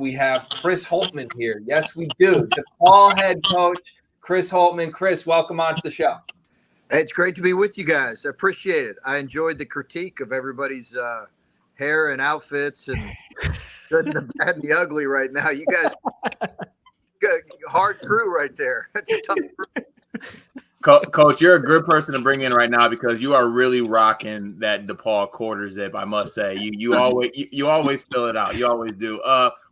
We have Chris Holtmann here. Yes, we do. DePaul head coach, Chris Holtmann. Chris, welcome onto the show. Hey, it's great to be with you guys. I appreciate it. I enjoyed the critique of everybody's hair and outfits and good and the bad and the ugly right now. You guys got a hard crew right there. That's a tough crew. Coach, you're a good person to bring in right now because you are really rocking that DePaul quarter zip. I must say, you always fill it out. You always do.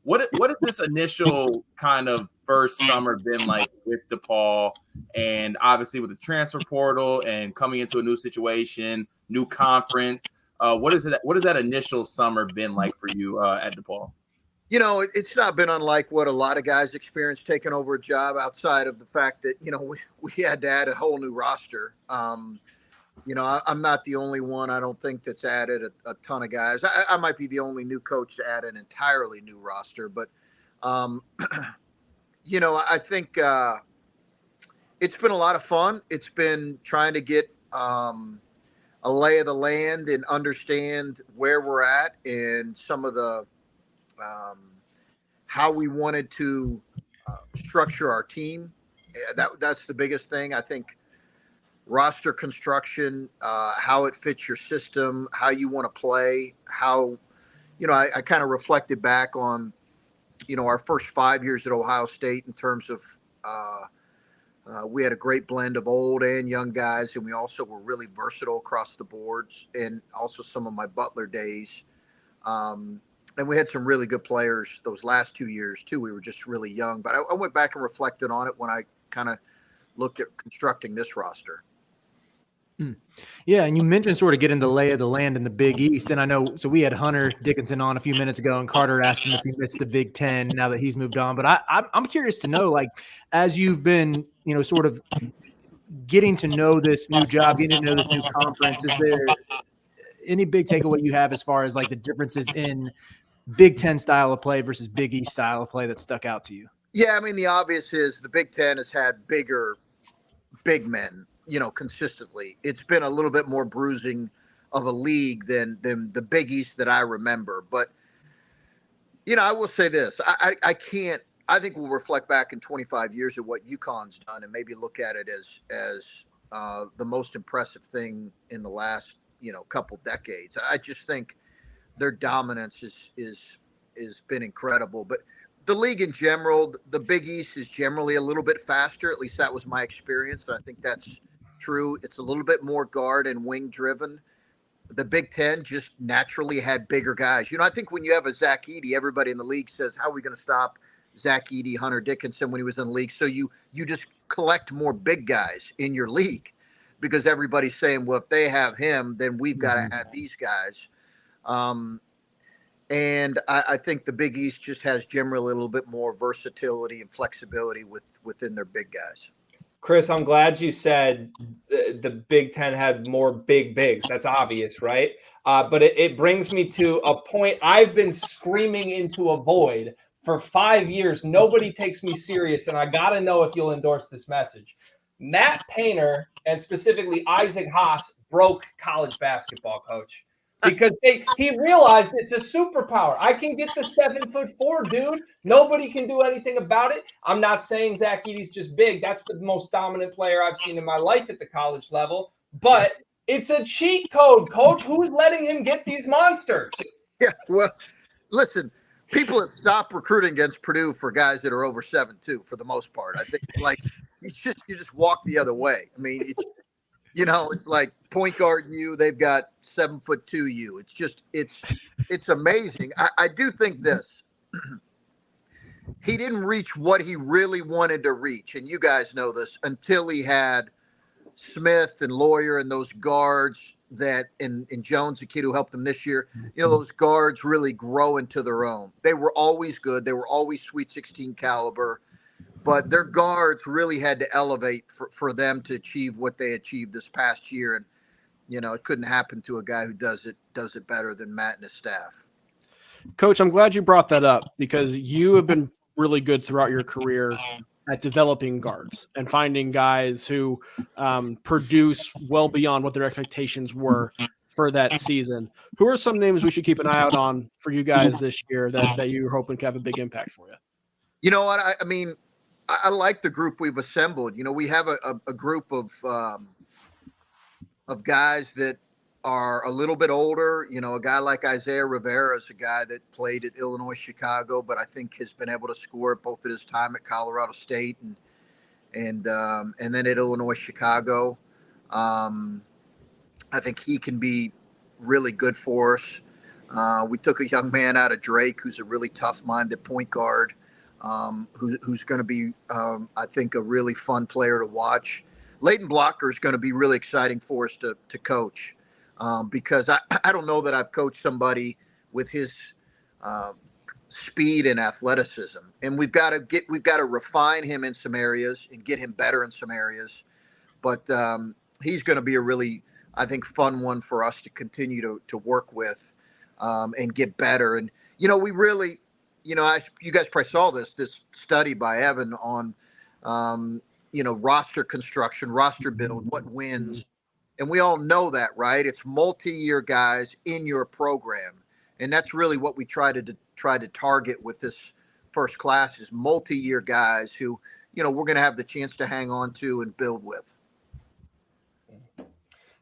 What is this initial kind of first summer been like with DePaul, and obviously with the transfer portal and coming into a new situation, new conference? What is that initial summer been like for you at DePaul? You know, it's not been unlike what a lot of guys experience taking over a job, outside of the fact that, you know, we had to add a whole new roster. You know, I'm not the only one, I don't think, that's added a ton of guys. I might be the only new coach to add an entirely new roster. But, you know, I think it's been a lot of fun. It's been trying to get a lay of the land and understand where we're at and some of the how we wanted to structure our team. That's the biggest thing. I think roster construction, how it fits your system, how you want to play, how, you know, I kind of reflected back on, you know, our first 5 years at Ohio State in terms of we had a great blend of old and young guys, and we also were really versatile across the boards, and also some of my Butler days. And we had some really good players those last 2 years, too. We were just really young. But I went back and reflected on it when I kind of looked at constructing this roster. Yeah, and you mentioned sort of getting the lay of the land in the Big East. And I know, so we had Hunter Dickinson on a few minutes ago, and Carter asked him if he missed the Big Ten now that he's moved on. But I'm curious to know, like, as you've been, you know, sort of getting to know this new job, getting to know this new conference, is there any big takeaway you have as far as, like, the differences in Big Ten style of play versus Big East style of play that stuck out to you? Yeah, I mean, the obvious is the Big Ten has had bigger big men, you know, consistently. It's been a little bit more bruising of a league than the Big East that I remember. But, you know, I will say this. I think we'll reflect back in 25 years at what UConn's done and maybe look at it as the most impressive thing in the last, you know, couple decades. I just think their dominance is been incredible. But the league in general, the Big East is generally a little bit faster. At least that was my experience. And I think that's true. It's a little bit more guard and wing driven. The Big Ten just naturally had bigger guys. You know, I think when you have a Zach Edey, everybody in the league says, how are we going to stop Zach Edey, Hunter Dickinson when he was in the league? So you just collect more big guys in your league because everybody's saying, well, if they have him, then we've got to add these guys. And I think the Big East just has generally a little bit more versatility and flexibility within their big guys. Chris, I'm glad you said the Big Ten had more bigs. That's obvious, right? But it brings me to a point I've been screaming into a void for 5 years. Nobody takes me serious, and I got to know if you'll endorse this message. Matt Painter, and specifically Isaac Haas, broke college basketball, coach. Because he realized it's a superpower. I can get the 7'4", dude. Nobody can do anything about it. I'm not saying Zach Edey's just big. That's the most dominant player I've seen in my life at the college level. But it's a cheat code, coach. Who's letting him get these monsters? Yeah, well, listen, people have stopped recruiting against Purdue for guys that are over 7'2" for the most part. I think, like, you just walk the other way. I mean, you know, it's like point guard you, they've got 7'2" you. It's just, it's amazing. I do think this. He didn't reach what he really wanted to reach, and you guys know this, until he had Smith and Lawyer and those guards that, and Jones, the kid who helped him this year, you know, those guards really grow into their own. They were always good. They were always Sweet 16 caliber. But their guards really had to elevate for them to achieve what they achieved this past year. And, you know, it couldn't happen to a guy who does it better than Matt and his staff. Coach, I'm glad you brought that up because you have been really good throughout your career at developing guards and finding guys who produce well beyond what their expectations were for that season. Who are some names we should keep an eye out on for you guys this year that you're hoping can have a big impact for you? You know what? I mean, I like the group we've assembled. You know, we have a group of guys that are a little bit older. You know, a guy like Isaiah Rivera is a guy that played at Illinois, Chicago, but I think has been able to score both at his time at Colorado State and then at Illinois, Chicago. I think he can be really good for us. We took a young man out of Drake who's a really tough-minded point guard, who's going to be, I think, a really fun player to watch. Leighton Blocker is going to be really exciting for us to coach, because I don't know that I've coached somebody with his speed and athleticism, and we've got to refine him in some areas and get him better in some areas. But he's going to be a really, I think, fun one for us to continue to work with and get better. And you know, we really, you know, you guys probably saw this study by Evan on you know, roster construction, roster build, what wins. And we all know that, right? It's multi-year guys in your program. And that's really what we try to target with this first class is multi-year guys who, you know, we're going to have the chance to hang on to and build with.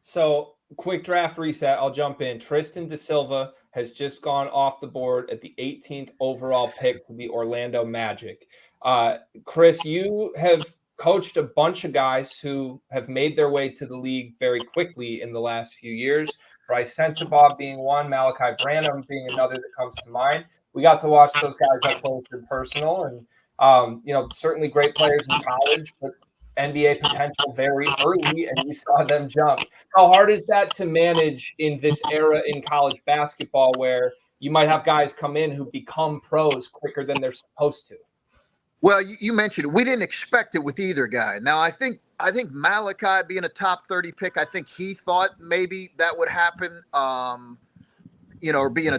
So quick draft reset. I'll jump in. Tristan Da Silva has just gone off the board at the 18th overall pick to the Orlando Magic. Chris, you have coached a bunch of guys who have made their way to the league very quickly in the last few years. Bryce Sensabaugh being one, Malachi Branham being another that comes to mind. We got to watch those guys up close and personal, and you know, certainly great players in college, but NBA potential very early, and you saw them jump. How hard is that to manage in this era in college basketball where you might have guys come in who become pros quicker than they're supposed to? Well, you mentioned it. We didn't expect it with either guy. Now, I think Malachi being a top 30 pick, I think he thought maybe that would happen, you know, or being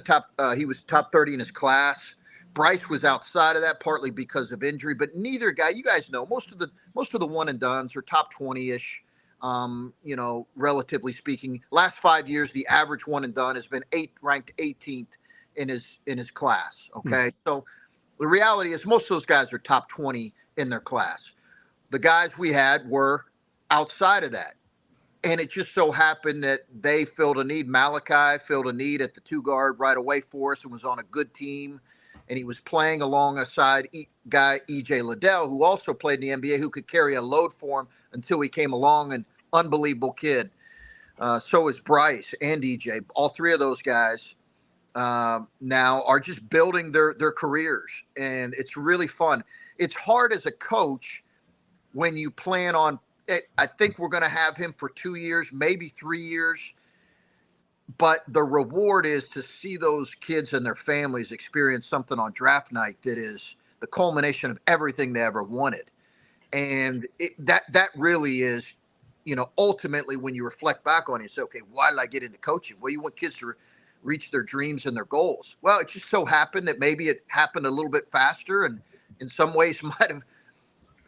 he was top 30 in his class. Bryce was outside of that partly because of injury, but neither guy, you guys know, most of the one and dones are top 20-ish, you know, relatively speaking. Last 5 years, the average one and done has been ranked 18th in his class. Okay. So the reality is most of those guys are top 20 in their class. The guys we had were outside of that. And it just so happened that they filled a need. Malachi filled a need at the 2 guard right away for us and was on a good team. And he was playing alongside guy E.J. Liddell, who also played in the NBA, who could carry a load for him until he came along, an unbelievable kid. So is Bryce and E.J. All three of those guys now are just building their careers, and it's really fun. It's hard as a coach when you plan on it. I think we're going to have him for 2 years, maybe 3 years. But the reward is to see those kids and their families experience something on draft night that is the culmination of everything they ever wanted. And that really is, you know, ultimately when you reflect back on it, you say, okay, why did I get into coaching? Well, you want kids to reach their dreams and their goals. Well, it just so happened that maybe it happened a little bit faster and in some ways might have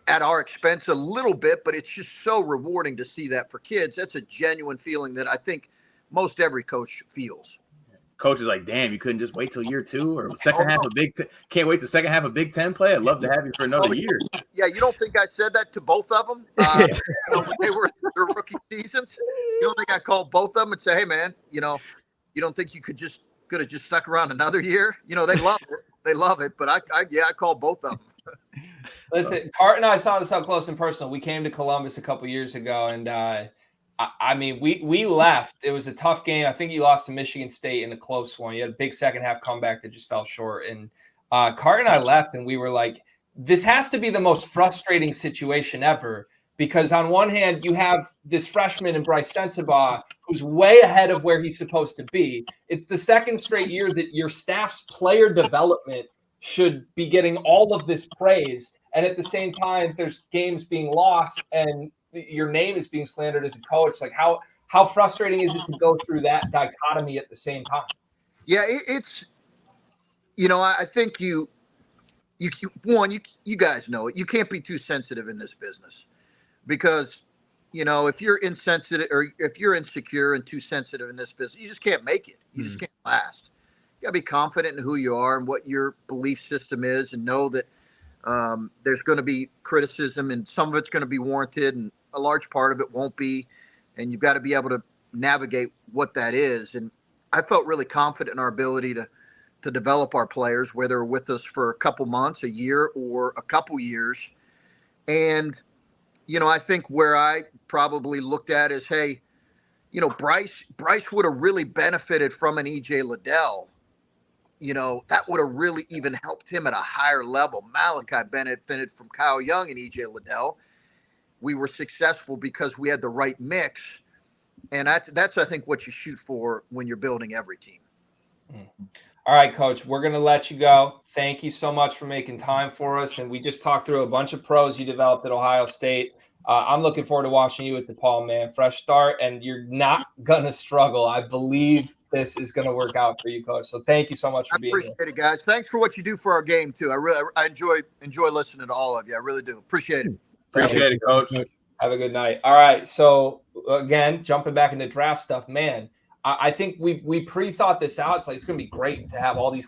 at our expense a little bit, but it's just so rewarding to see that for kids. That's a genuine feeling that I think most every coach feels. Coach is like, damn, you couldn't just wait till year 2 or second half of Big Ten. Can't wait to second half of Big Ten play. I'd love to have you for another year. Yeah, you don't think I said that to both of them? You know, when they were in their rookie seasons, you don't think I called both of them and say, hey, man, you know, you don't think you could have just stuck around another year? You know, they love it. They love it. But I called both of them. Listen, Cart and I saw this up close and personal. We came to Columbus a couple years ago, and I mean, we left. It was a tough game. I think you lost to Michigan State in a close one. You had a big second half comeback that just fell short. And Cart and I left, and we were like, this has to be the most frustrating situation ever. Because on one hand, you have this freshman in Bryce Sensabaugh who's way ahead of where he's supposed to be. It's the second straight year that your staff's player development should be getting all of this praise. And at the same time, there's games being lost and your name is being slandered as a coach. Like how frustrating is it to go through that dichotomy at the same time? Yeah, it's, you know, I think you guys know it. You can't be too sensitive in this business because You know, if you're insensitive or if you're insecure and too sensitive in this business, you just can't make it. You just can't last. You got to be confident in who you are and what your belief system is, and know that there's going to be criticism, and some of it's going to be warranted, and a large part of it won't be. And you've got to be able to navigate what that is. And I felt really confident in our ability to develop our players, whether with us for a couple months, a year, or a couple years. And, you know, I think where I probably looked at is, hey, you know, Bryce would have really benefited from an EJ Liddell. You know, that would have really even helped him at a higher level. Malachi benefited from Kyle Young and EJ Liddell. We were successful because we had the right mix. And that's I think, what you shoot for when you're building every team. All right, Coach, we're going to let you go. Thank you so much for making time for us. And we just talked through a bunch of pros you developed at Ohio State. I'm looking forward to watching you at DePaul, man. Fresh start, and you're not going to struggle. I believe this is going to work out for you, Coach. So thank you so much for being here. I appreciate it, guys. Thanks for what you do for our game, too. I enjoy listening to all of you. I really do. Appreciate it. Appreciate it, Coach. Have a good night. All right. So, again, jumping back into draft stuff, man, I think we pre-thought this out. It's like it's going to be great to have all these